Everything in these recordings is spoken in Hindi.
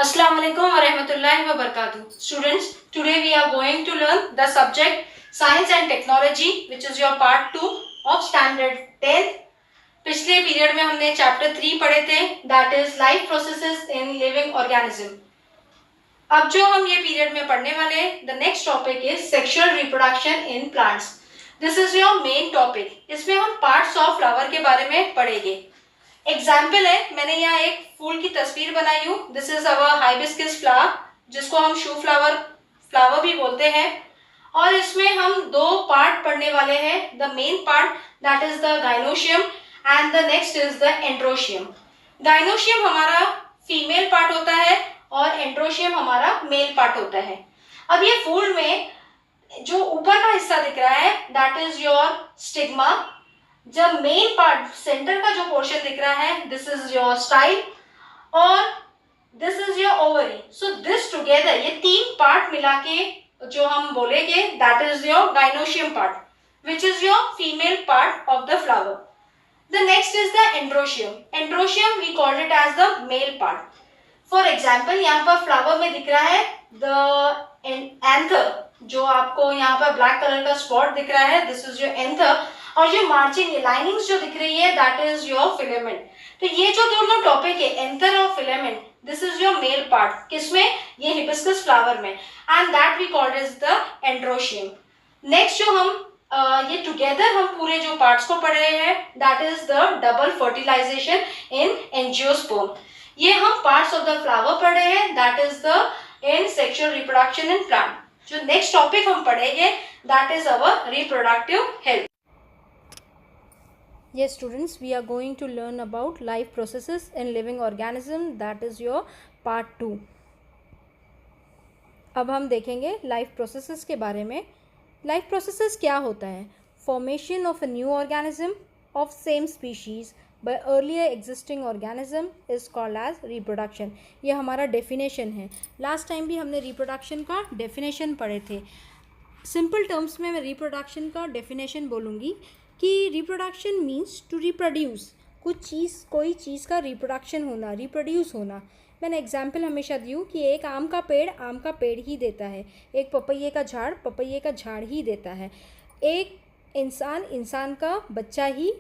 Assalamu alaikum wa rahmatullahi wa barakatuh. Students, today we are going to learn the subject Science and Technology, which is your part 2 of Standard 10th. पिछले पीरियड में हमने चैप्टर 3 पढ़े थे, that is life processes in living organism. अब जो हम ये पीरियड में पढ़ने वाले, the next topic is sexual reproduction in plants. This is your main topic. इसमें हम parts of flower के बारे में पढ़ेंगे. एग्जाम्पल है, मैंने यहाँ एक फूल की तस्वीर बनाई हूँ. This is our hibiscus flower, जिसको हम शू फ्लावर भी बोलते हैं. और इसमें हम दो पार्ट पढ़ने वाले हैं. The main part that is the gynoecium and the next is the androecium. Gynoecium हमारा फीमेल पार्ट होता है और एंड्रोशियम हमारा मेल पार्ट होता है. अब ये फूल में जो ऊपर का हिस्सा दिख रहा है दैट इज योर स्टिग्मा. जब मेन पार्ट सेंटर का जो पोर्शन दिख रहा है दिस इज योर स्टाइल और this is your ovary. So this together, ये तीन पार्ट मिला के जो हम बोलेंगे that is your gynoecium part, which is your female part of the flower. The next is the androecium. Androecium we called it as the male part. For example, यहाँ पर फ्लावर में दिख रहा है द एंथर, जो आपको यहाँ पर ब्लैक कलर का स्पॉट दिख रहा है, दिस इज योर एंथर. और जो मार्जिन लाइनिंग्स जो दिख रही है दैट इज योर फिलामेंट. तो ये जो दोनों टॉपिक है एंथर और filament, this is your male part. किसमें? ये हिबिस्कस फ्लावर में. And that we called is the androecium. Next जो हम ये टुगेदर हम पूरे जो पार्ट्स को पढ़ रहे हैं that is the double fertilization in angiosperm. ये हम पार्ट्स ऑफ द फ्लावर पढ़ रहे हैं that is the in sexual reproduction in plant. जो नेक्स्ट टॉपिक हम पढ़ेंगे that is our reproductive health. Yes students, we are going to learn about life processes in living organism, that is your part 2. अब हम देखेंगे लाइफ प्रोसेसेस के बारे में. लाइफ प्रोसेसेस क्या होता है? Formation of a new organism of same species by earlier existing organism is called as reproduction. ये हमारा डेफिनेशन है. लास्ट टाइम भी हमने रिप्रोडक्शन का डेफिनेशन पढ़े थे. सिंपल टर्म्स में मैं रिप्रोडक्शन का डेफिनेशन बोलूँगी कि रिप्रोडक्शन मीन्स टू रिप्रोड्यूस. कोई चीज़ का रिप्रोडक्शन होना, रिप्रोड्यूस होना. मैंने एग्जाम्पल हमेशा दी हूँ कि एक आम का पेड़ ही देता है. एक पपैये का झाड़ ही देता है. एक इंसान का बच्चा ही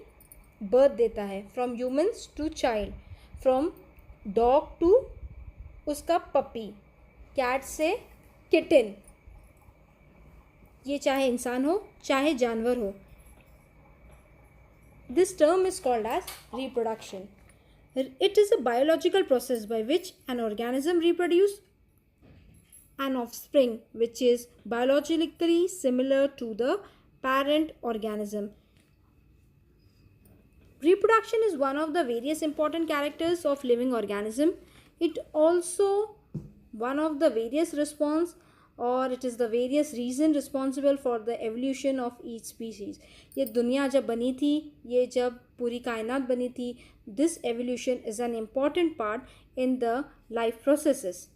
बर्थ देता है. From humans to child, from dog to उसका पपी, कैट से किटन. ये चाहे इंसान हो चाहे जानवर हो. This term is called as reproduction. It is a biological process by which an organism reproduces an offspring which is biologically similar to the parent organism. Reproduction is one of the various important characters of living organism. It also one of the various response और it is the various reason responsible for the evolution of each species. ये दुनिया जब बनी थी, ये जब पूरी कायनात बनी थी, this evolution is an important part in the life processes.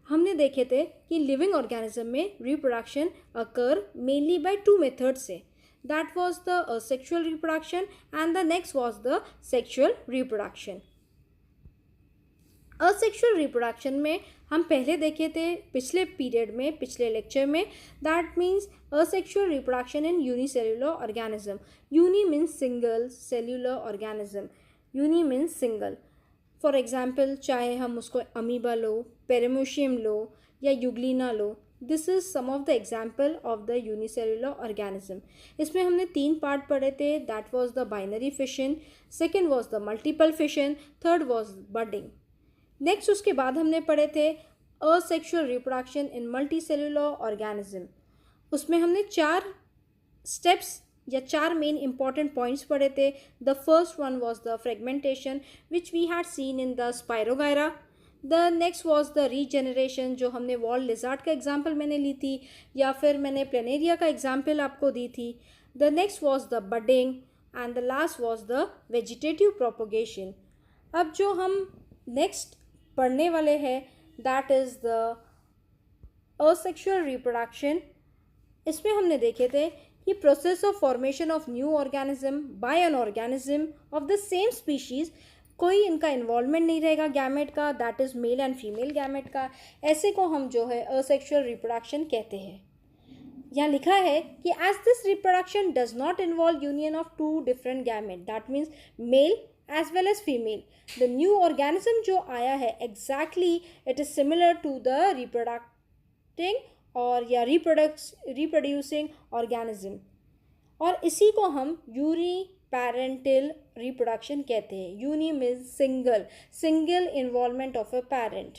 हमने देखे थे कि लिविंग ऑर्गेनिज्म में reproduction occur mainly by two method से. That was the sexual reproduction and the next was the sexual reproduction. Asexual reproduction में हम पहले देखे थे पिछले पीरियड में, पिछले लेक्चर में. That means asexual reproduction in unicellular organism. Uni means single, cellular organism. Uni means single. For example, चाहे हम उसको अमीबा लो, पेरामोशियम लो या यूग्लिना लो, this is some of the example of the unicellular organism. इसमें हमने तीन पार्ट पढ़े थे. That was the binary fission, second was the multiple fission, third was budding. Next उसके बाद हमने पढ़े थे asexual reproduction in multi cellular organism. उसमें हमने 4 स्टेप्स या 4 मेन इंपॉर्टेंट पॉइंट्स पढ़े थे. The first one was the fragmentation which we had seen in the spirogyra. The next was the regeneration, जो हमने वॉल लिजार्ड का एग्जाम्पल मैंने ली थी या फिर मैंने प्लेनेरिया का एग्जाम्पल आपको दी थी. The next was the budding and the last was the vegetative propagation. अब जो हम नेक्स्ट पढ़ने वाले हैं that is the asexual reproduction. इसमें हमने देखे थे कि process of formation of new organism by an organism of the same species कोई इनका इन्वॉल्वमेंट नहीं रहेगा गैमेट का, that is mail and female gamete का, ऐसे को हम जो है असेक्सुअल रिप्रोडक्शन कहते हैं। यहाँ लिखा है कि as this reproduction does not involve union of two different gamete, that means male as well as female, the new organism जो आया है exactly it is similar to the reproducting और या रिप्रोड्यूसिंग ऑर्गेनिज्म, और इसी को हम यूनिपैरेंटल रिप्रोडक्शन कहते हैं। Uni means single involvement of a parent,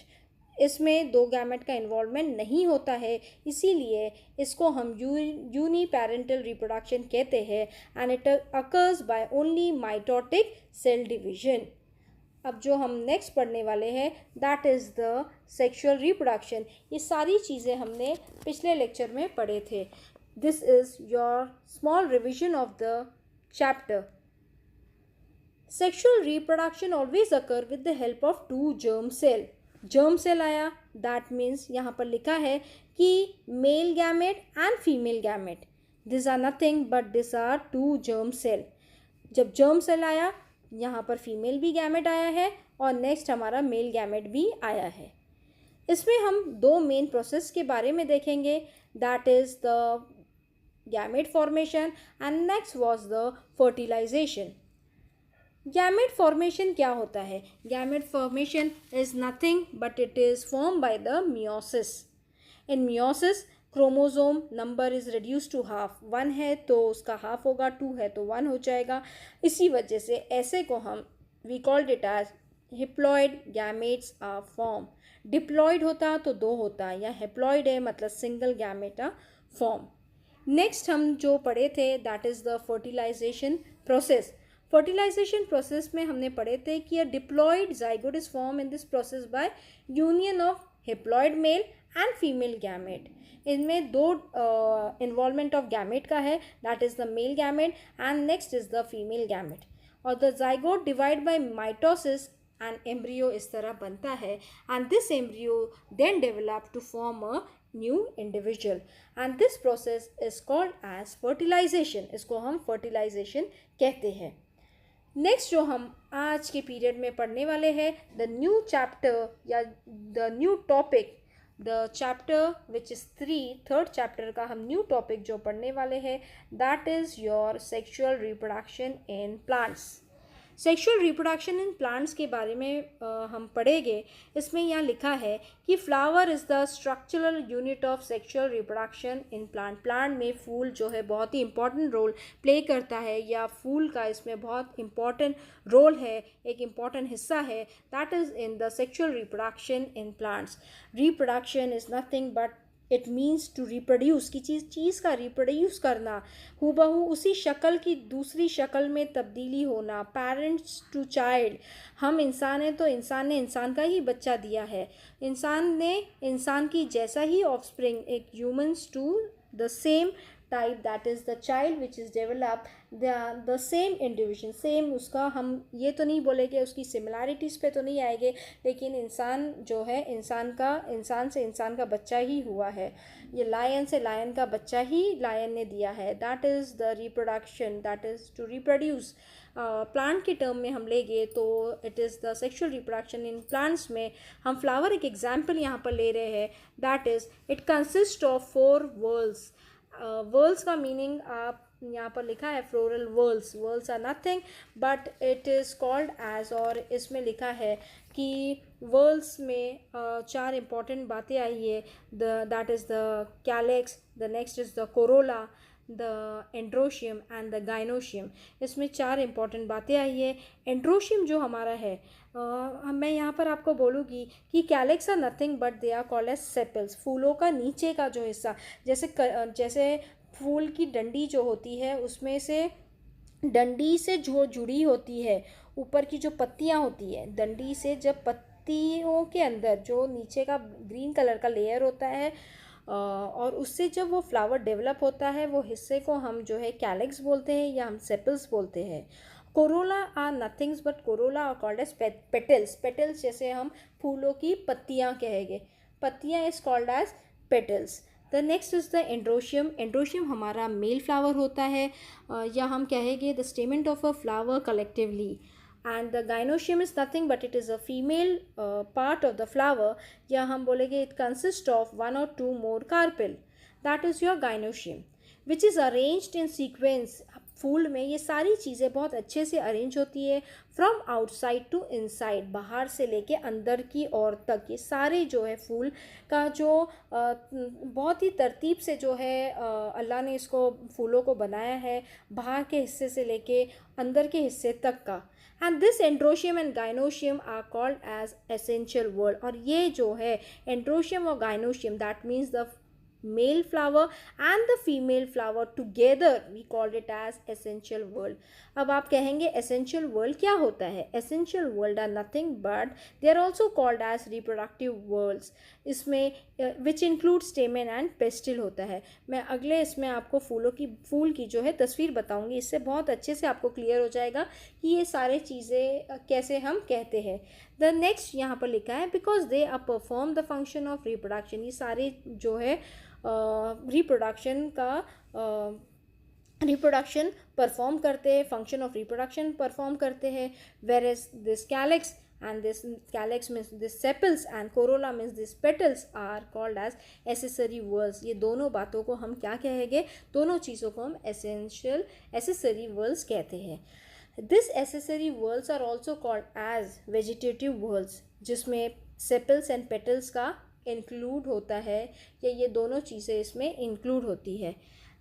इसमें दो गैमेट का इन्वॉल्वमेंट नहीं होता है, इसीलिए इसको हम यूनिपैरेंटल रिप्रोडक्शन कहते हैं and it occurs by only mitotic cell division. अब जो हम नेक्स्ट पढ़ने वाले हैं that is the sexual reproduction. ये सारी चीज़ें हमने पिछले लेक्चर में पढ़े थे। This is your small revision of the chapter. Sexual reproduction always occur with the help of two germ cell. Germ cell आया, दैट मीन्स यहाँ पर लिखा है कि male gamete and female gamete, this are nothing but this are two germ cell. जब जर्म सेल आया यहाँ पर फीमेल भी गैमेट आया है और नेक्स्ट हमारा मेल गैमेट भी आया है। इसमें हम दो मेन प्रोसेस के बारे में देखेंगे, that is the gamete formation and next was the fertilization. Gamete formation क्या होता है? Gamete formation is nothing but it is form by the meiosis. In meiosis chromosome number is reduce to half, 1 है तो उसका हाफ होगा, 2 है तो 1 हो जाएगा। इसी वजह से ऐसे को हम we called it as haploid gametes are form. Diploid होता तो 2 होता, या हेप्लॉइड है मतलब single gamete are form. Next हम जो पढ़े थे that is the fertilization process. Fertilization process में हमने पढ़े थे कि a diploid zygote is form in this process by union of haploid male and female gamete. इनमें दो इन्वॉल्वमेंट ऑफ गैमेट का है, that is the male gamete and next is the female gamete. और the zygote divide by mitosis and embryo इस तरह बनता है and this embryo then develop to form a new individual and this process is called as fertilization. इसको हम फर्टिलाइजेशन कहते हैं। नेक्स्ट जो हम आज के पीरियड में पढ़ने वाले हैं द न्यू चैप्टर या the new topic, the chapter which is third chapter का हम न्यू टॉपिक जो पढ़ने वाले हैं that is your sexual reproduction in plants. Sexual reproduction in plants के बारे में हम पढ़ेंगे। इसमें यहाँ लिखा है कि flower is the structural unit of sexual reproduction in plant. Plant में फूल जो है बहुत ही इंपॉर्टेंट रोल प्ले करता है, या फूल का इसमें बहुत इंपॉर्टेंट रोल है, एक इम्पॉर्टेंट हिस्सा है, that is in the sexual reproduction in plants. Reproduction is nothing but it means to reproduce, की चीज़ का रिप्रोड्यूस करना, हूबहू उसी शक्ल की दूसरी शक्ल में तब्दीली होना, पेरेंट्स टू चाइल्ड। हम इंसान हैं तो इंसान ने इंसान का ही बच्चा दिया है, इंसान ने इंसान की जैसा ही ऑफस्प्रिंग, एक humans to the same type, that is the child which is develop the same individual, same उसका, हम ये तो नहीं बोलेंगे उसकी सिमिलैरिटीज़ पे तो नहीं आएंगे, लेकिन इंसान जो है इंसान से इंसान का बच्चा ही हुआ है। ये लायन से लायन का बच्चा ही लायन ने दिया है, that is the reproduction, that is to reproduce. Plant के टर्म में हम लेंगे तो it is the sexual reproduction in plants में हम फ्लावर एक एग्जाम्पल यहाँ पर ले रहे हैं, that is it consist of 4 whorls. Whorls का मीनिंग आप यहाँ पर लिखा है floral whorls, whorls are nothing but it is called as, और इसमें लिखा है कि वर्ल्स में 4 इंपॉर्टेंट बातें आई है, that is the calyx, the next is the Corolla, the androecium and the gynoecium. इसमें 4 इंपॉर्टेंट बातें आई है। एंड्रोशियम जो हमारा है, मैं यहाँ पर आपको बोलूँगी कि calyx are nothing but they are called as sepals, फूलों का नीचे का जो हिस्सा, जैसे फूल की डंडी जो होती है उसमें से डंडी से जो जुड़ी होती है, ऊपर की जो पत्तियाँ होती है, डंडी से जब पत्तियों के अंदर जो नीचे का ग्रीन कलर का लेयर होता है और उससे जब वो फ्लावर डेवलप होता है, वो हिस्से को हम जो है कैलेक्स बोलते हैं या हम सेपल्स बोलते हैं। Corolla are nothings but corolla are called as petals, petals जैसे हम फूलों की पत्तियाँ कहेंगे, पत्तियाँ is called as petals. The next is the androecium, androecium हमारा मेल फ्लावर होता है, या हम कहेंगे the stamen of a flower collectively. And the gynoecium is nothing but it is a female part of the flower, या हम बोलेंगे it consist of 1 or 2 more carpel, that is your gynoecium which is arranged in sequence. फूल में ये सारी चीज़ें बहुत अच्छे से अरेंज होती है फ्रॉम आउटसाइड टू इनसाइड, बाहर से लेके अंदर की ओर तक। ये सारे जो है फूल का जो बहुत ही तरतीब से जो है अल्लाह ने इसको फूलों को बनाया है, बाहर के हिस्से से लेके अंदर के हिस्से तक का। And this androecium and gynoecium are called as essential word. और ये जो है एंड्रोशियम और gynoecium, that means the male flower and the female flower together we called it as essential world. अब आप कहेंगे essential world क्या होता है? essential world are nothing but they are also called as reproductive worlds. इसमें which include stamen and pistil होता है। मैं अगले इसमें आपको फूल की जो है तस्वीर बताऊंगी, इससे बहुत अच्छे से आपको क्लियर हो जाएगा कि ये सारे चीज़ें कैसे हम कहते हैं। द नेक्स्ट यहाँ पर लिखा है because they are perform the function of reproduction. ये सारे जो है रिप्रोडक्शन परफॉर्म करते हैं, फंक्शन ऑफ रिप्रोडक्शन परफॉर्म करते हैं। Whereas this calyx and this calyx means this sepals and corolla means these petals are called as accessory whorls. ये दोनों बातों को हम क्या कहेंगे? दोनों चीज़ों को हम accessory whorls कहते हैं। This accessory whorls are also called as vegetative whorls, जिसमें sepals and petals का इंक्लूड होता है, या ये दोनों चीज़ें इसमें इंक्लूड होती है।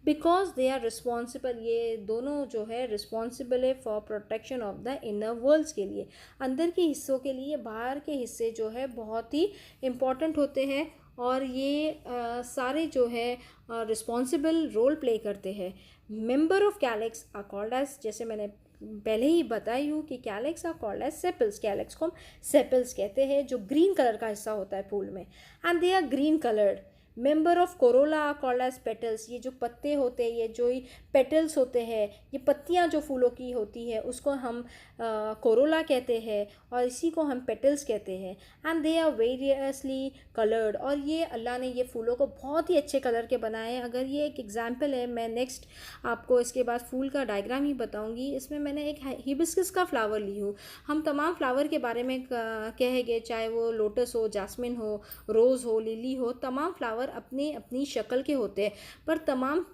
बिकॉज दे आर रिस्पॉन्सिबल, ये दोनों जो है रिस्पॉन्सिबल है for protection of the inner whorls के लिए, अंदर के हिस्सों के लिए। बाहर के हिस्से जो है बहुत ही इम्पॉर्टेंट होते हैं और ये सारे जो है रिस्पॉन्सिबल रोल प्ले करते हैं। Member of calyx are called as, जैसे मैंने पहले ही बताई हूँ कि calyx are called as sepals. Calyx को हम सेपल्स कहते हैं, जो ग्रीन कलर का हिस्सा होता है फूल में, and they are green coloured. Member of corolla are called as petals. ये जो पत्ते होते हैं, ये जो पेटल्स होते हैं, ये पत्तियाँ जो फूलों की होती है उसको हम कोरोला कहते हैं और इसी को हम पेटल्स कहते हैं। And they are variously coloured, और ये अल्लाह ने ये फूलों को बहुत ही अच्छे कलर के बनाए हैं। अगर ये एक एग्जाम्पल है, मैं नेक्स्ट आपको इसके बाद फूल का डायग्राम ही बताऊंगी। इसमें मैंने एक हिबिस्कस का फ्लावर ली हूँ। हम तमाम फ्लावर के बारे में कहेंगे, चाहे वो लोटस हो, जास्मिन हो, रोज़ हो, लिली हो, तमाम फ्लावर अपनी अपनी शक्ल के होते हैं, पर तमाम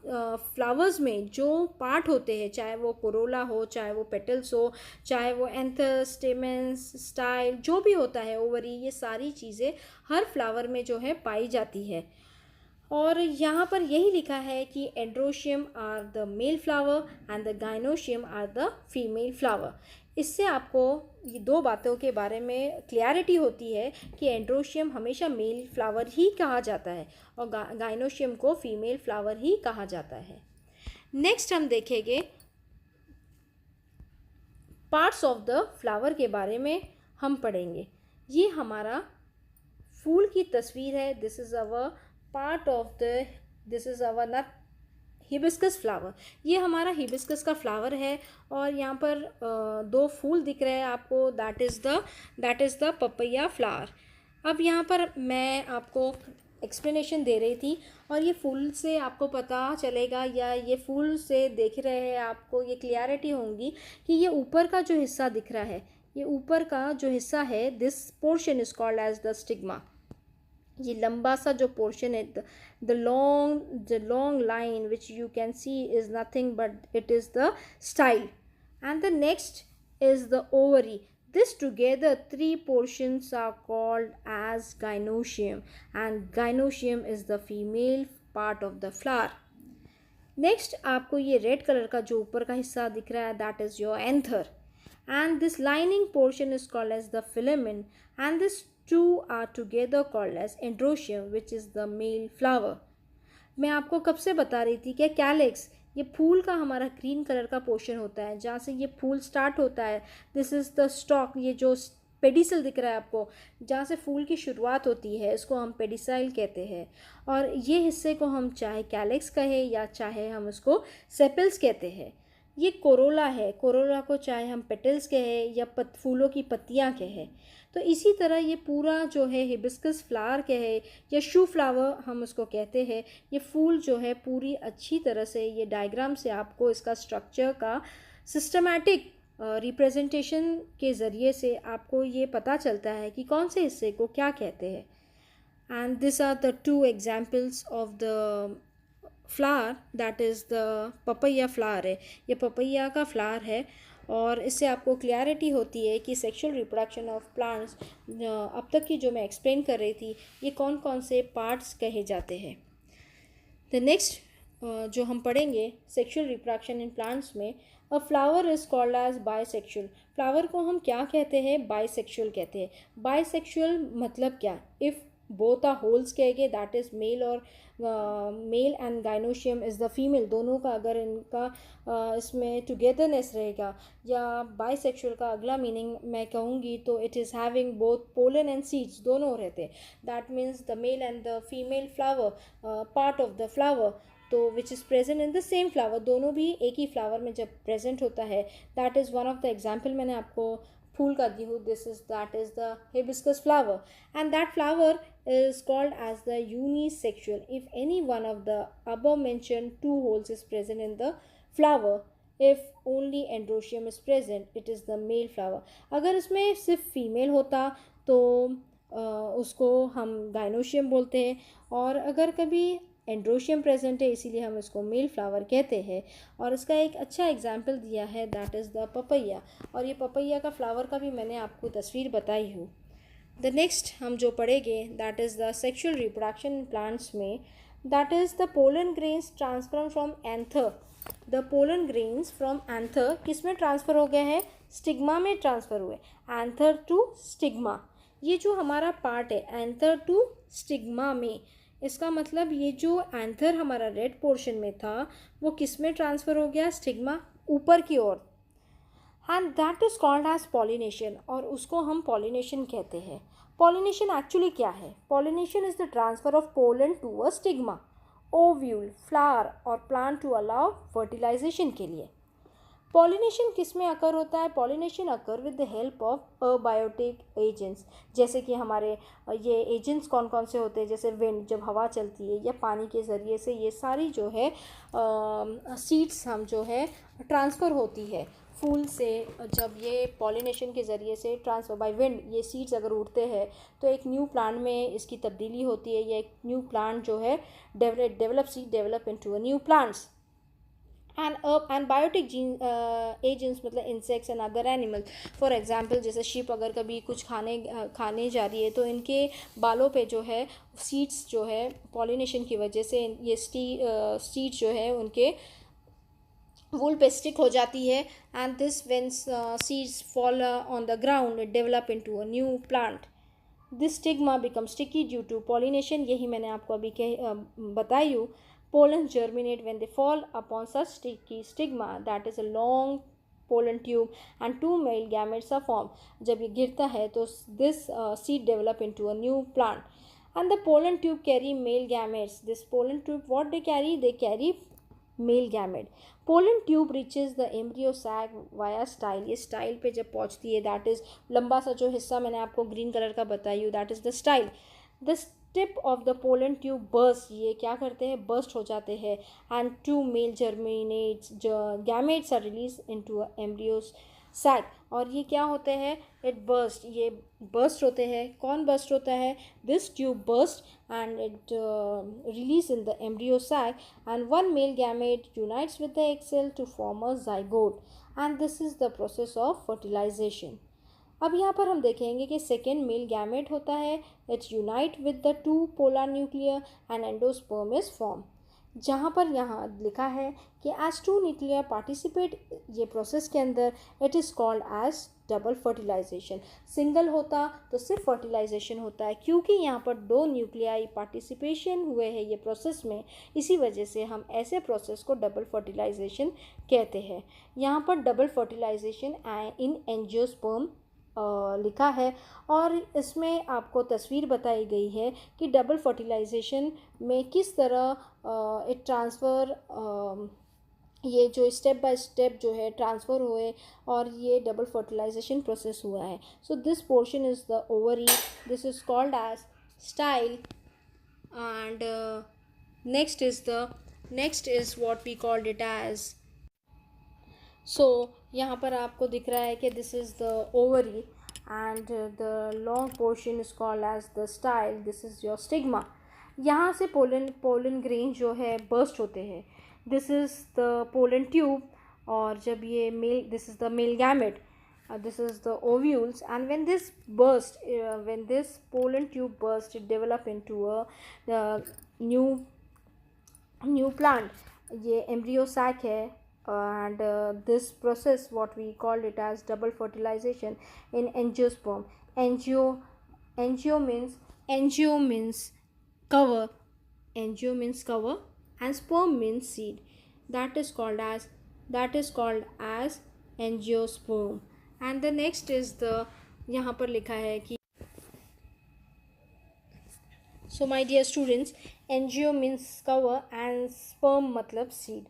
फ्लावर्स में जो पार्ट होते हैं, चाहे वो कोरोला हो, चाहे वो पेटल्स हो, चाहे वो एंथर, स्टेमेंस, स्टाइल, जो भी होता है, ओवरी, ये सारी चीज़ें हर फ्लावर में जो है पाई जाती है। और यहाँ पर यही लिखा है कि androecium are the male flower and the gynoecium are the female flower. इससे आपको ये दो बातों के बारे में क्लियरिटी होती है कि एंड्रोशियम हमेशा मेल फ्लावर ही कहा जाता है और गाइनोशियम को फीमेल फ्लावर ही कहा जाता है। नेक्स्ट हम देखेंगे पार्ट्स ऑफ द फ्लावर के बारे में हम पढ़ेंगे। ये हमारा फूल की तस्वीर है। This is our part of the, this is our nut hibiscus flower. ये हमारा हिबिस्कस का फ्लावर है और यहाँ पर दो फूल दिख रहे हैं आपको, that is the papaya flower. अब यहाँ पर मैं आपको एक्सप्लेनेशन दे रही थी और ये फूल से आपको पता चलेगा, या ये फूल से देख रहे हैं आपको ये क्लियरिटी होंगी कि ये ऊपर का जो हिस्सा दिख रहा है, ये ऊपर का जो हिस्सा है, this portion is called as the stigma. ये लंबा सा जो पोर्शन है, the long line which you can see is nothing but it is the style, and the next is the ovary. This together, three portions are called as gynoecium, and gynoecium is the female part of the flower. Next, आपको ये रेड कलर का जो ऊपर का हिस्सा दिख रहा है, that is your anther, and this lining portion is called as the filamen, and these two are together called as androecium, which is the male flower. मैं आपको कब से बता रही थी कि कैलेक्स ये फूल का हमारा ग्रीन कलर का पोर्शन होता है, जहाँ से ये फूल स्टार्ट होता है। दिस इज़ द स्टॉक, ये जो पेडिसल दिख रहा है आपको, जहाँ से फूल की शुरुआत होती है, इसको हम पेडिसाइल कहते हैं। और ये हिस्से को हम चाहे कैलेक्स कहें या चाहे हम उसको सेपल्स कहते हैं। ये कोरोला है, कोरोला को चाहे हम पेटल्स कहें या फूलों की पत्तियाँ कहें। तो इसी तरह ये पूरा जो है हिबिस्कस फ्लावर कहे या शू फ्लावर हम उसको कहते हैं, ये फूल जो है पूरी अच्छी तरह से ये डायग्राम से आपको इसका स्ट्रक्चर का सिस्टमैटिक रिप्रेजेंटेशन के ज़रिए से आपको ये पता चलता है कि कौन से हिस्से को क्या कहते हैं. And these are the two examples of the flower, that is the papaya flower है. ये पपैया का फ्लावर है और इससे आपको क्लियरिटी होती है कि सेक्सुअल रिप्रोडक्शन ऑफ प्लांट्स अब तक की जो मैं एक्सप्लेन कर रही थी ये कौन कौन से पार्ट्स कहे जाते हैं. द नेक्स्ट जो हम पढ़ेंगे सेक्सुअल रिप्रोडक्शन इन प्लांट्स में, a flower is called as bisexual. Flower को हम क्या कहते हैं? बाइसेक्सुअल कहते हैं. बाइसेक्सुअल मतलब क्या? इफ़ बोथ आर होल्स कहेंगे दैट इज़ मेल, और male and gynoecium is the female. दोनों का अगर इनका इसमें टुगेदरनेस रहेगा, या बाइसेक्सुअल का अगला मीनिंग मैं कहूँगी तो it is having both pollen and seeds, दोनों रहते हैं. That means the male and the female flower part of the flower, तो which is present in the same flower, दोनों भी एक ही फ्लावर में जब प्रेजेंट होता है. That is one of the example मैंने आपको फूल का दी हूँ. That is the hibiscus flower, and that flower is called as the unisexual if any one of the above mentioned two holes is present in the flower. If only androecium is present, it is the male flower. अगर इसमें सिर्फ फीमेल होता तो उसको हम गाइनोशियम बोलते हैं, और अगर कभी एंड्रोशियम प्रेजेंट है इसीलिए हम इसको मेल फ्लावर कहते हैं. और इसका एक अच्छा एग्जाम्पल दिया है दैट इज़ द पपैया, और ये पपैया का फ्लावर का भी मैंने आपको तस्वीर बताई हूँ. द नेक्स्ट हम जो पढ़ेंगे that is the sexual reproduction in plants में, that is the pollen grains transfer from anther. The pollen grains from anther किस में ट्रांसफ़र हो गए हैं? स्टिग्मा में ट्रांसफ़र हुए. एंथर टू स्टिग्मा, ये जो हमारा पार्ट है एंथर टू स्टिग्मा में, इसका मतलब ये जो एंथर हमारा रेड पोर्शन में था वो किस में ट्रांसफ़र हो गया? स्टिग्मा ऊपर की ओर. And that is called as pollination, और उसको हम पॉलिनेशन कहते हैं. पॉलिनेशन एक्चुअली क्या है? Pollination is the transfer of pollen to a stigma, ovule, flower और प्लांट टू अलाउ फर्टिलाइजेशन के लिए. पॉलिनेशन किस में अकर होता है? Pollination occur with the help of abiotic agents. जैसे कि हमारे ये एजेंट्स कौन कौन से होते हैं? जैसे विंड, जब हवा चलती है, या पानी के ज़रिए से ये सारी जो है सीड्स हम जो है ट्रांसफ़र होती है फूल से. जब ये पॉलिनेशन के ज़रिए से ट्रांसफ़र बाय विंड ये सीड्स अगर उड़ते हैं तो एक न्यू प्लांट में इसकी तब्दीली होती है, या एक न्यू प्लांट जो है develop into a new plants. And biotic agents मतलब insects and other animal. For example जैसे शीप अगर कभी कुछ खाने जा रही है तो इनके बालों पे जो है सीड्स जो है पॉलिनेशन की वजह से ये सीड्स जो है उनके वूल पे स्टिक हो जाती है. And this when seeds fall on the ground it develop into a new plant. This stigma become sticky due to pollination. यही मैंने आपको अभी बताई हूँ. Pollens germinate when they fall upon such sticky stigma, that is a long pollen tube, and two male gametes are formed. जब ये गिरता है तो this seed develop into a new plant, and the pollen tube carry male gametes. This pollen tube what they carry? They carry male gamete. Pollen tube reaches the embryo sac via style. ये style पे जब पहुँचती है that is लंबा सा जो हिस्सा मैंने आपको green कलर का बताई हूँ that is the style. The tip of the pollen tube burst, ये क्या करते हैं? बर्स्ट हो जाते हैं. And two male germinates gametes are release into embryo sac. और ये क्या होते हैं? इट बर्स्ट, ये बर्स्ट होते हैं. कौन बर्स्ट होता है? This tube burst and it release in the embryo sac, and one male gamete unites with the egg cell to form a zygote, and this is the process of fertilization. अब यहाँ पर हम देखेंगे कि सेकेंड मेल गैमेट होता है. It's unite with the two polar nuclear and endosperm is form. जहाँ पर यहाँ लिखा है कि एज टू न्यूक्लियर पार्टिसिपेट ये प्रोसेस के अंदर, it is called as double fertilization. Single होता तो सिर्फ फर्टिलाइजेशन होता है, क्योंकि यहाँ पर दो न्यूक्लियाई पार्टिसिपेशन हुए हैं ये प्रोसेस में, इसी वजह से हम ऐसे प्रोसेस को डबल फर्टिलाइजेशन कहते हैं. यहाँ पर डबल फर्टिलाइजेशन इन एंजियोस्पर्म लिखा है, और इसमें आपको तस्वीर बताई गई है कि डबल फर्टिलाइजेशन में किस तरह इट ट्रांसफ़र ये जो स्टेप बाय स्टेप जो है ट्रांसफ़र हुए और ये डबल फर्टिलाइजेशन प्रोसेस हुआ है. So this portion is the ovary. This is called as style, and next is what we called it as. So यहाँ पर आपको दिख रहा है कि this is the ovary and the long portion is called as the style, this is your stigma. यहाँ से पोलन ग्रेन जो है बर्स्ट होते हैं, this is the pollen tube. और जब ये male, this is the male gamete, this is the ovules, and when this burst, when this pollen tube burst, it develop into a new plant. ये embryo sac है, and this process what we called it as double fertilization in angiosperm. Angio means cover, angio means cover, and sperm means seed. That is called as angiosperm. And the next is the, यहाँ पर लिखा है कि, so my dear students, angio means cover and sperm मतलब seed.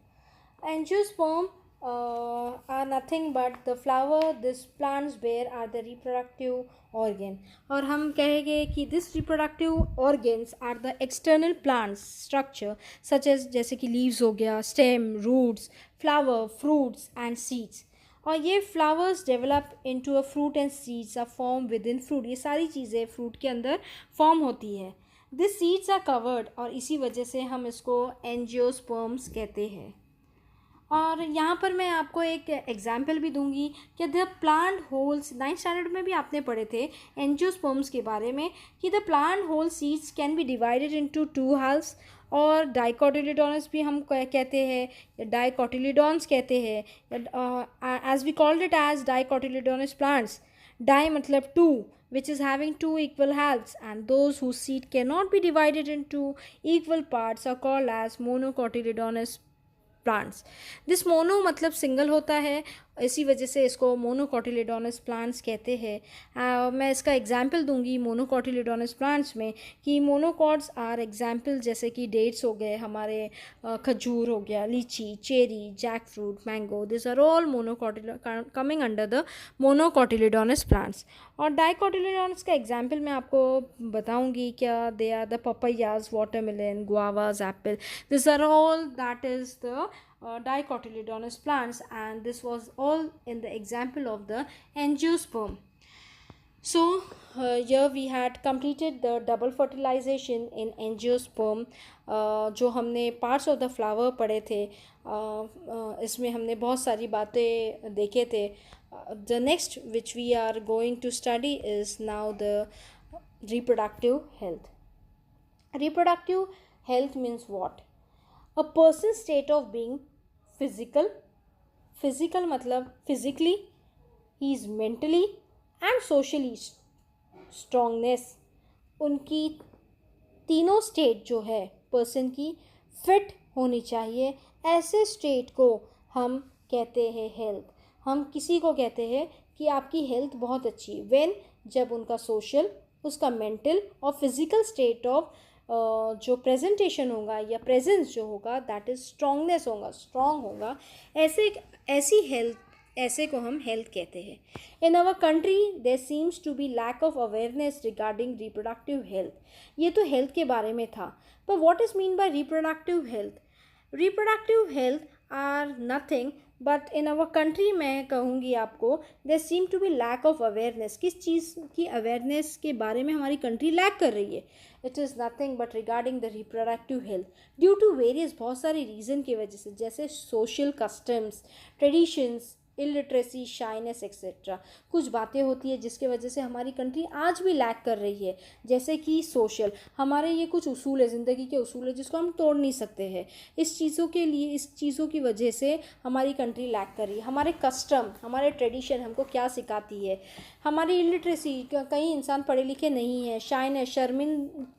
Angiosperm are nothing but the flower this plants bear are the reproductive organ. और हम कहेंगे कि this reproductive organs are the external plants structure such as, जैसे कि leaves हो गया, stem, roots, flower, fruits and seeds. और ये flowers develop into a fruit and seeds are form within fruit. ये सारी चीज़ें फ्रूट के अंदर फॉर्म होती है। दिस सीड्स आर कवर्ड, और इसी वजह से हम इसको एंजियोस्पर्म्स कहते हैं। और यहाँ पर मैं आपको एक एग्जाम्पल भी दूंगी कि the plant holes, 9th standard में भी आपने पढ़े थे एंजियोस्पर्म्स के बारे में, कि the plant whole seeds can be divided into 2 halves. और डाइकोटिलीडोनस भी हम कहते हैं, या डाइकोटिलीडॉन्स कहते हैं, as we called it as dicotyledonous plants. Di मतलब 2, which is having 2 equal halves, and those whose seed cannot be divided into equal parts are called as monocotyledonous plants. This mono मतलब सिंगल होता है, इसी वजह से इसको मोनोकोटिलीडोनस प्लांट्स कहते हैं। मैं इसका एग्जांपल दूंगी मोनोकोटिलीडोनस प्लांट्स में, कि मोनोकॉट्स आर एग्जांपल जैसे कि डेट्स हो गए हमारे, खजूर हो गया, लीची, cherry, jackfruit, mango, this are all coming under the monocotyledonous plants. और डाइकोटिलीडोनस का एग्जांपल मैं आपको बताऊंगी क्या, they are the papayas, watermelon, guavas, apple, this are all that is the dicotyledonous plants, and this was all in the example of the angiosperm. So here we had completed the double fertilization in angiosperm. जो हमने parts of the flower पढ़े थे, इसमें हमने बहुत सारी बातें देखे थे। The next which we are going to study is now the reproductive health. Reproductive health means what? A person's state of being physical मतलब physically, he is mentally and socially strongness, उनकी तीनों स्टेट जो है पर्सन की फिट होनी चाहिए। ऐसे स्टेट को हम कहते हैं हेल्थ। हम किसी को कहते हैं कि आपकी हेल्थ बहुत अच्छी, व्हेन, जब उनका सोशल, उसका मेंटल और फिजिकल स्टेट ऑफ जो प्रेजेंटेशन होगा या प्रेजेंस जो होगा दैट इज़ स्ट्रॉन्गनेस होगा, स्ट्रॉन्ग होगा। ऐसी हेल्थ, ऐसे को हम हेल्थ कहते हैं। In our country there seems to be lack of awareness regarding reproductive health. ये तो हेल्थ के बारे में था, पर what is mean by reproductive health? Reproductive health are nothing but in our country, मैं कहूँगी आपको, there seem to be lack of awareness. किस चीज़ की अवेयरनेस के बारे में हमारी कंट्री लैक कर रही है? It is nothing but regarding the reproductive health due to various, बहुत सारे रीज़न की वजह से, जैसे social customs, traditions, illiteracy, shyness etcetera. कुछ बातें होती है जिसके वजह से हमारी कंट्री आज भी लैक कर रही है, जैसे कि सोशल, हमारे ये कुछ उसूल है, ज़िंदगी के उसूल है जिसको हम तोड़ नहीं सकते हैं। इस चीज़ों की वजह से हमारी कंट्री लैक कर रही है। हमारे कस्टम, हमारे ट्रेडिशन हमको क्या सिखाती है? हमारी इलिटरेसी, कई इंसान पढ़े लिखे नहीं हैं। शाइनेस,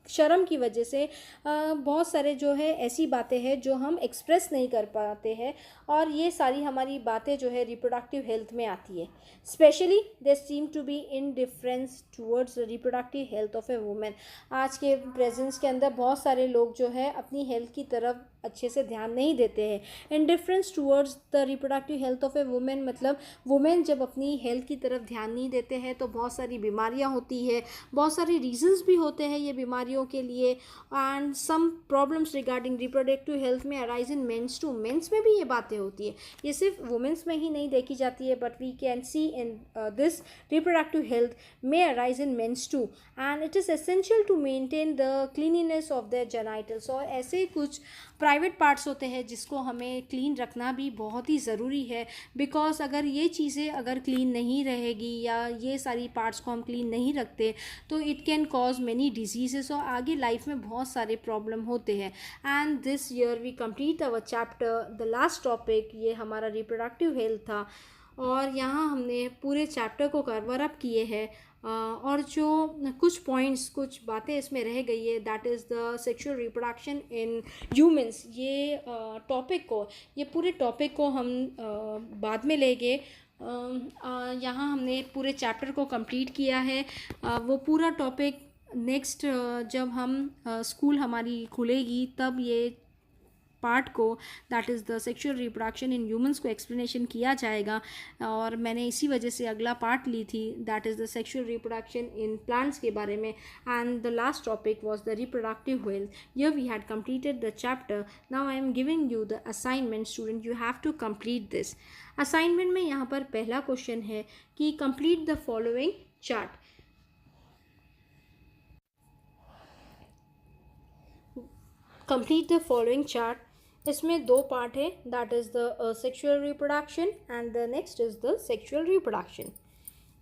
शर्म की वजह से बहुत सारे जो है ऐसी बातें हैं जो हम एक्सप्रेस नहीं कर पाते हैं, और ये सारी हमारी बातें जो है रिप्रोडक्टिव हेल्थ में आती है। Specially they seem to be indifference towards reproductive health of a women. आज के प्रेजेंस के अंदर बहुत सारे लोग जो है अपनी हेल्थ की तरफ अच्छे से ध्यान नहीं देते हैं. Indifference towards the reproductive health of a women, मतलब वुमेन जब अपनी हेल्थ की तरफ ध्यान नहीं देते हैं तो बहुत सारी बीमारियां होती है, बहुत सारे रीजंस भी होते हैं ये बीमारियों के लिए. And some problems regarding reproductive health में arise in mens too, mens में भी ये बातें होती है, ये सिर्फ वुमेन्स में ही नहीं देखी जाती है, but we can see in this reproductive health may arise in men too, and it is essential to maintain the cleanliness of their genitals. और ऐसे कुछ प्राइवेट पार्ट्स होते हैं जिसको हमें क्लीन रखना भी बहुत ही ज़रूरी है, बिकॉज अगर ये चीज़ें अगर क्लीन नहीं रहेगी या ये सारी पार्ट्स को हम क्लीन नहीं रखते तो it can cause many diseases और आगे लाइफ में बहुत सारे प्रॉब्लम होते हैं. And this year we complete our chapter, the last topic ये हमारा रिप्रोडक्टिव हेल्थ था, और यहाँ हमने पूरे चैप्टर को कवर अप किए हैं. और जो कुछ पॉइंट्स, कुछ बातें इसमें रह गई है, that is the sexual reproduction in humans. ये टॉपिक को, ये पूरे टॉपिक को हम बाद में लेंगे. यहाँ हमने पूरे चैप्टर को कंप्लीट किया है. वो पूरा टॉपिक नेक्स्ट जब हम स्कूल हमारी खुलेगी तब ये पार्ट को, that is the sexual reproduction in humans को एक्सप्लेनेशन किया जाएगा. और मैंने इसी वजह से अगला पार्ट ली थी, that is the sexual reproduction in plants के बारे में. And the last topic was the reproductive health. Here we had completed the chapter. Now I am giving you the assignment. Student, you have to complete this assignment. में यहाँ पर पहला क्वेश्चन है कि complete the following chart. Complete the following chart. इसमें दो पार्ट है, that is the sexual reproduction and the next is the sexual reproduction.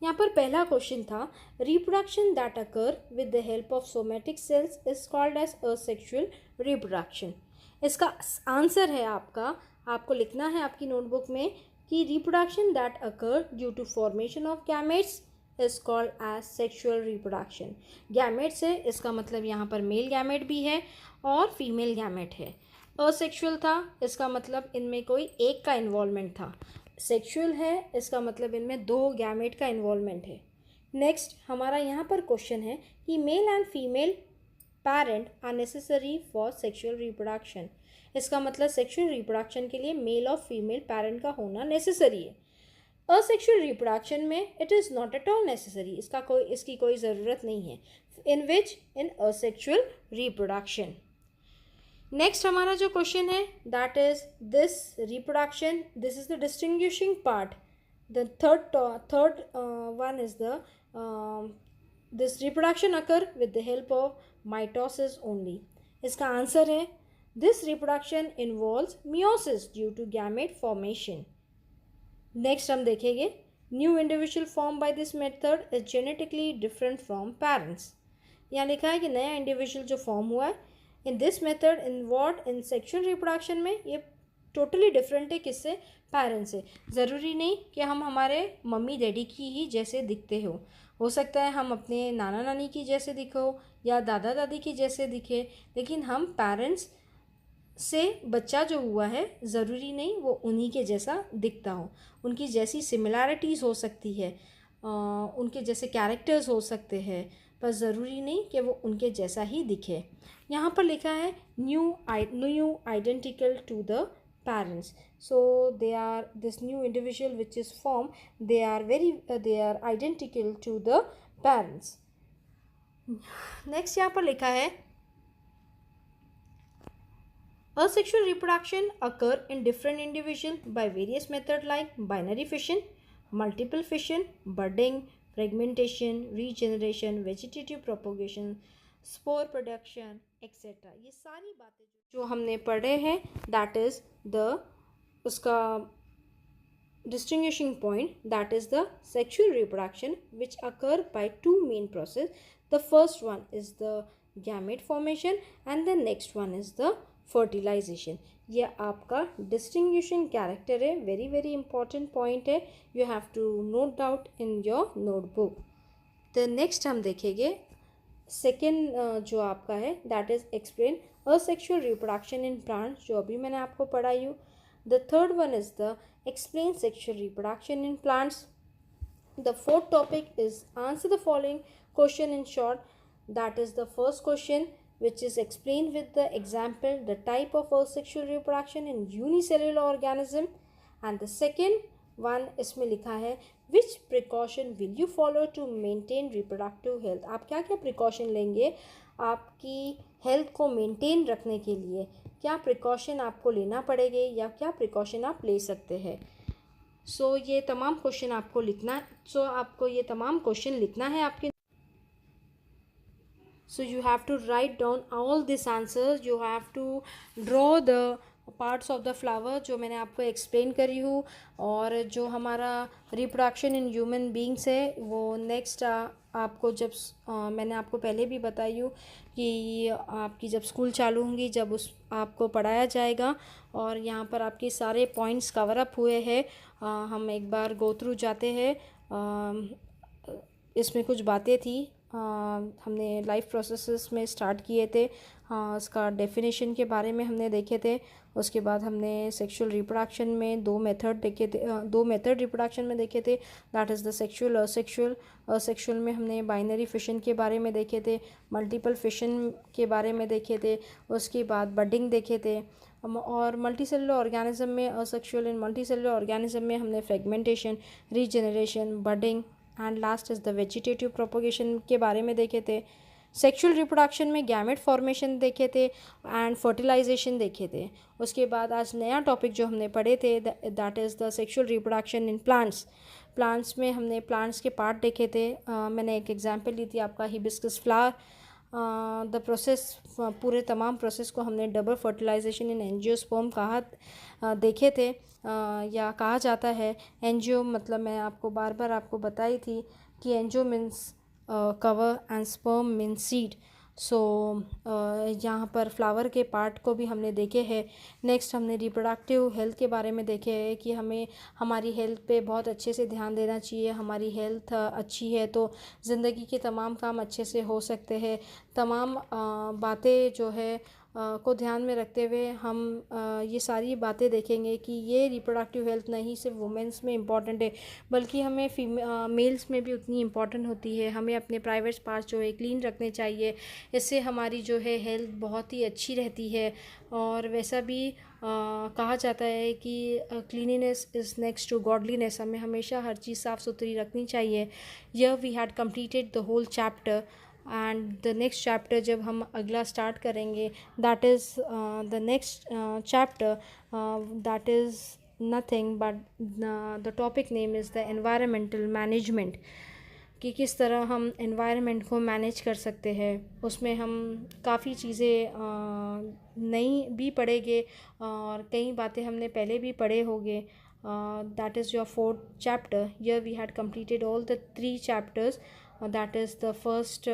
यहाँ पर पहला क्वेश्चन था, reproduction that occur with the help of somatic cells is called as asexual reproduction. इसका आंसर है आपको लिखना है आपकी नोटबुक में कि reproduction that occur due to formation of gametes is called as sexual reproduction. Gametes है, इसका मतलब यहाँ पर मेल गैमेट भी है और फीमेल गैमेट है. असेक्सुअल था, इसका मतलब इनमें कोई एक का इन्वॉल्वमेंट था. सेक्सुअल है, इसका मतलब इनमें दो गैमेट का इन्वॉल्वमेंट है. नेक्स्ट हमारा यहाँ पर क्वेश्चन है कि male and female parent are necessary for sexual reproduction. इसका मतलब सेक्सुअल रिप्रोडक्शन के लिए मेल और फीमेल पैरेंट का होना नेसेसरी है. असेक्सुअल रिप्रोडक्शन में it is not at all necessary, इसकी कोई ज़रूरत नहीं है. इन असेक्सुअल रिप्रोडक्शन. नेक्स्ट हमारा जो क्वेश्चन है, that is this reproduction, this is the distinguishing part. The third one is the this reproduction occur with the help of mitosis only. इसका आंसर है this reproduction involves meiosis due to gamete formation. Next हम देखेंगे, new individual form by this method is genetically different from parents. यहाँ लिखा है कि नया इंडिविजुअल जो फॉर्म हुआ है in this method involve in sexual reproduction में, ये टोटली डिफरेंट है किससे, पेरेंट्स से. ज़रूरी नहीं कि हम हमारे मम्मी डैडी की ही जैसे दिखते हो सकता है हम अपने नाना नानी की जैसे दिखो या दादा दादी की जैसे दिखे, लेकिन हम पेरेंट्स से बच्चा जो हुआ है ज़रूरी नहीं वो उन्हीं के जैसा दिखता हो. उनकी जैसी सिमिलैरिटीज़ हो सकती है, उनके जैसे कैरेक्टर्स हो सकते हैं, पर ज़रूरी नहीं कि वो उनके जैसा ही दिखे. यहाँ पर लिखा है new identical to the parents. So this new individual which is formed, they are identical to the parents. Next यहाँ पर लिखा है asexual reproduction occur in different individual by various method like binary fission, multiple fission, budding, fragmentation, regeneration, vegetative propagation, spore production etcetera. ये सारी बातें जो हमने पढ़े हैं, दैट इज़ उसका distinguishing point, that is the sexual reproduction which occur by two main process. The first one is the gamete formation and the next one is the fertilization. ये आपका डिस्टिंग्विशिंग कैरेक्टर है, वेरी वेरी इंपॉर्टेंट पॉइंट है, you have to note down in your notebook. The next हम देखेंगे सेकेंड जो आपका है, that is explain asexual reproduction in plants, जो अभी मैंने आपको पढ़ाई हूँ. The third one is the explain sexual reproduction in plants. The fourth topic is answer the following question in short. That is the first question, which is explained with the example the type of asexual reproduction in unicellular organism. And the second one इसमें लिखा है which precaution will you follow to maintain reproductive health. आप क्या क्या precaution लेंगे आपकी health को maintain रखने के लिए, क्या precaution आपको लेना पड़ेंगे या क्या precaution आप ले सकते हैं. सो ये तमाम क्वेश्चन आपको लिखना, आपको ये तमाम क्वेश्चन लिखना है आपके. So you have to write down all these answers. You have to draw the parts of the flower जो मैंने आपको एक्सप्लेन करी हूँ. और जो हमारा रिप्रोडक्शन इन ह्यूमन बींग्स है वो नेक्स्ट आपको जब मैंने आपको पहले भी बताई हूँ कि आपकी जब स्कूल चालू होंगी जब उस आपको पढ़ाया जाएगा. और यहाँ पर आपके सारे पॉइंट्स कवर अप हुए हैं. हम एक बार गो थ्रू जाते हैं. इसमें कुछ बातें थी हमने लाइफ प्रोसेसेस में स्टार्ट किए थे. उसका डेफिनेशन के बारे में हमने देखे थे. उसके बाद हमने सेक्सुअल रिप्रोडक्शन में दो मेथड देखे थे, दो मेथड रिप्रोडक्शन में देखे थे. That is the sexual asexual. Asexual में हमने बाइनरी फिशन के बारे में देखे थे, मल्टीपल फिशन के बारे में देखे थे. उसके बाद बडिंग देखे थे. और मल्टीसेलुलर ऑर्गेनिज्म में असेक्सुअल एंड मल्टीसेलुलर ऑर्गेनिज्म में हमने fragmentation, regeneration, budding and last is the vegetative propagation के बारे में देखे थे. सेक्सुअल रिप्रोडक्शन में गैमेट फॉर्मेशन देखे थे एंड फर्टिलाइजेशन देखे थे. उसके बाद आज नया टॉपिक जो हमने पढ़े थे that is the sexual reproduction in plants. Plants में हमने प्लांट्स के पार्ट देखे थे. मैंने एक एग्जांपल ली थी आपका हिबिस्कस फ्लावर. द प्रोसेस, पूरे तमाम प्रोसेस को हमने डबल फर्टिलाइजेशन इन एंजियोस्पर्म देखे थे या कहा जाता है. एंजियो मतलब मैं आपको बार बार आपको बताई थी कि angio means cover and sperm means seed. So यहाँ पर फ्लावर के पार्ट को भी हमने देखे हैं. नेक्स्ट हमने रिप्रोडक्टिव हेल्थ के बारे में देखे हैं कि हमें हमारी हेल्थ पे बहुत अच्छे से ध्यान देना चाहिए. हमारी हेल्थ अच्छी है तो ज़िंदगी के तमाम काम अच्छे से हो सकते हैं. तमाम बातें जो है को ध्यान में रखते हुए हम ये सारी बातें देखेंगे कि ये रिप्रोडक्टिव हेल्थ नहीं सिर्फ वुमेंस में इम्पॉर्टेंट है बल्कि हमें मेल्स में भी उतनी इम्पॉर्टेंट होती है. हमें अपने प्राइवेट पार्ट्स जो है क्लीन रखने चाहिए. इससे हमारी जो है हेल्थ बहुत ही अच्छी रहती है. और वैसा भी कहा जाता है कि cleanliness is next to godliness. हमें हमेशा हर चीज़ साफ़ सुथरी रखनी चाहिए. यह we had completed the whole chapter and the next chapter जब हम अगला स्टार्ट करेंगे that is the next chapter that is nothing but the topic name is the environmental management. कि किस तरह हम एनवायरनमेंट को मैनेज कर सकते हैं. उसमें हम काफ़ी चीज़ें नई भी पढ़ेंगे और कई बातें हमने पहले भी पढ़े होंगे. That is your fourth chapter. Here we had completed all the 3 chapters. That is the first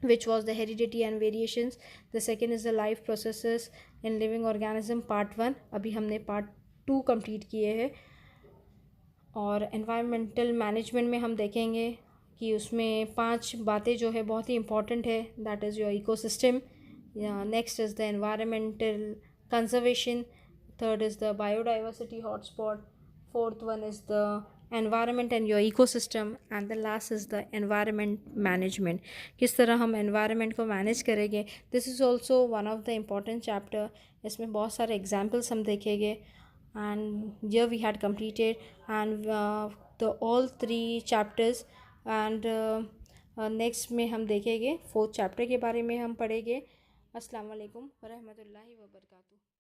which was the heredity and variations. The second is the life processes in living organism part 1. अभी हमने part 2 कंप्लीट किए हैं. और एनवायरमेंटल मैनेजमेंट में हम देखेंगे कि उसमें 5 बातें जो है बहुत ही इंपॉर्टेंट है. That is your ecosystem. Next is the environmental conservation. Third is the biodiversity hotspot. Fourth one is the environment and your ecosystem and the last is the environment management. किस तरह हम एनवायरनमेंट को मैनेज करेंगे. This is also one of the important chapter. इसमें बहुत सारे एग्जाम्पल्स हम देखेंगे. And here we had completed and the all 3 chapters and next में हम देखेंगे 4th चैप्टर के बारे में हम पढ़ेंगे. अस्सलाम वालेकुम व रहमतुल्लाहि व बरकातुहू.